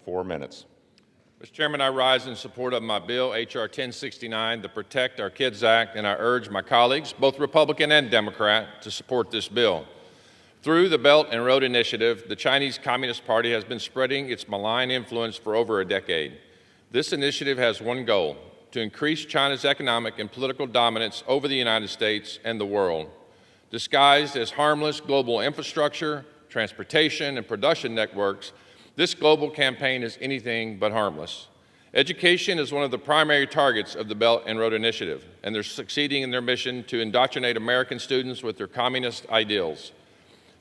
4 minutes. Mr. Chairman, I rise in support of my bill, H.R. 1069, the Protect Our Kids Act, and I urge my colleagues, both Republican and Democrat, to support this bill. Through the Belt and Road Initiative, the Chinese Communist Party has been spreading its malign influence for over a decade. This initiative has one goal: to increase China's economic and political dominance over the United States and the world. Disguised as harmless global infrastructure, transportation, and production networks, this global campaign is anything but harmless. Education is one of the primary targets of the Belt and Road Initiative, and they're succeeding in their mission to indoctrinate American students with their communist ideals.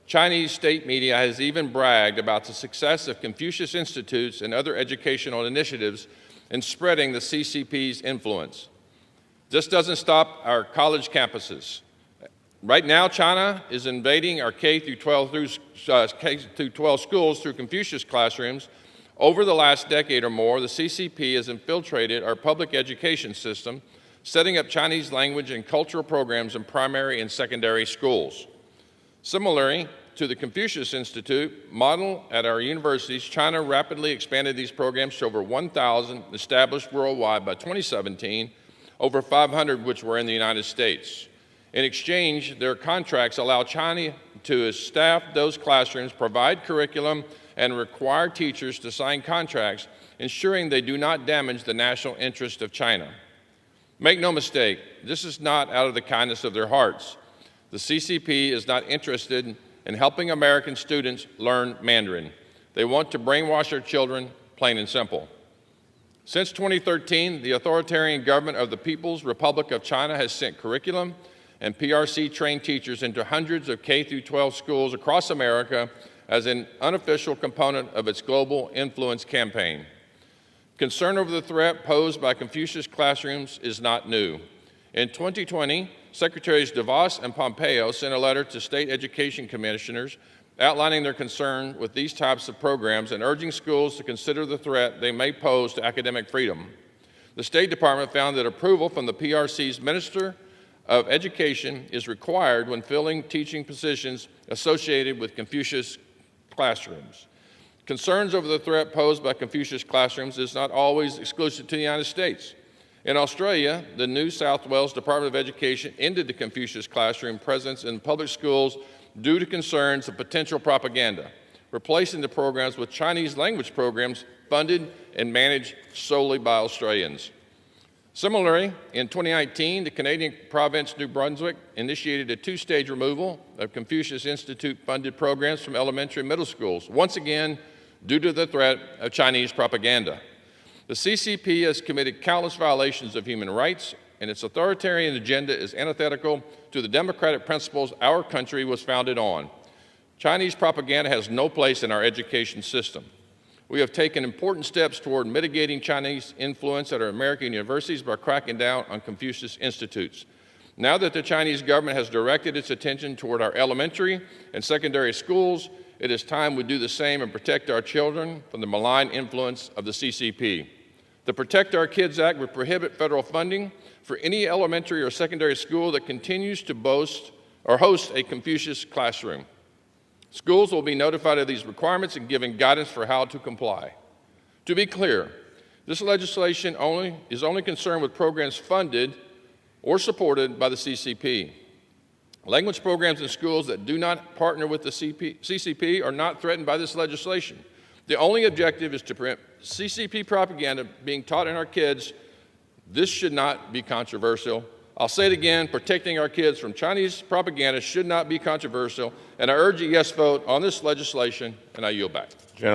Chinese state media has even bragged about the success of Confucius Institutes and other educational initiatives in spreading the CCP's influence. This doesn't stop our college campuses. Right now, China is invading our K-12 schools through Confucius classrooms. Over the last decade or more, the CCP has infiltrated our public education system, setting up Chinese language and cultural programs in primary and secondary schools. Similarly to the Confucius Institute model at our universities, China rapidly expanded these programs to over 1,000 established worldwide by 2017, over 500 which were in the United States. In exchange, their contracts allow China to staff those classrooms, provide curriculum, and require teachers to sign contracts, ensuring they do not damage the national interest of China. Make no mistake, this is not out of the kindness of their hearts. The CCP is not interested in helping American students learn Mandarin. They want to brainwash their children, plain and simple. Since 2013, the authoritarian government of the People's Republic of China has sent curriculum and PRC-trained teachers into hundreds of K-12 schools across America as an unofficial component of its global influence campaign. Concern over the threat posed by Confucius classrooms is not new. In 2020, Secretaries DeVos and Pompeo sent a letter to state education commissioners outlining their concern with these types of programs and urging schools to consider the threat they may pose to academic freedom. The State Department found that approval from the PRC's Minister of Education is required when filling teaching positions associated with Confucius classrooms. Concerns over the threat posed by Confucius classrooms is not always exclusive to the United States. In Australia, the New South Wales Department of Education ended the Confucius classroom presence in public schools due to concerns of potential propaganda, replacing the programs with Chinese language programs funded and managed solely by Australians. Similarly, in 2019, the Canadian province New Brunswick initiated a two-stage removal of Confucius Institute-funded programs from elementary and middle schools, once again due to the threat of Chinese propaganda. The CCP has committed countless violations of human rights, and its authoritarian agenda is antithetical to the democratic principles our country was founded on. Chinese propaganda has no place in our education system. We have taken important steps toward mitigating Chinese influence at our American universities by cracking down on Confucius Institutes. Now that the Chinese government has directed its attention toward our elementary and secondary schools, it is time we do the same and protect our children from the malign influence of the CCP. The Protect Our Kids Act would prohibit federal funding for any elementary or secondary school that continues to boast or host a Confucius classroom. Schools will be notified of these requirements and given guidance for how to comply. To be clear, this legislation is only concerned with programs funded or supported by the CCP. Language programs in schools that do not partner with the CCP are not threatened by this legislation. The only objective is to prevent CCP propaganda being taught in our kids. This should not be controversial. I'll say it again, protecting our kids from Chinese propaganda should not be controversial, and I urge a yes vote on this legislation, and I yield back.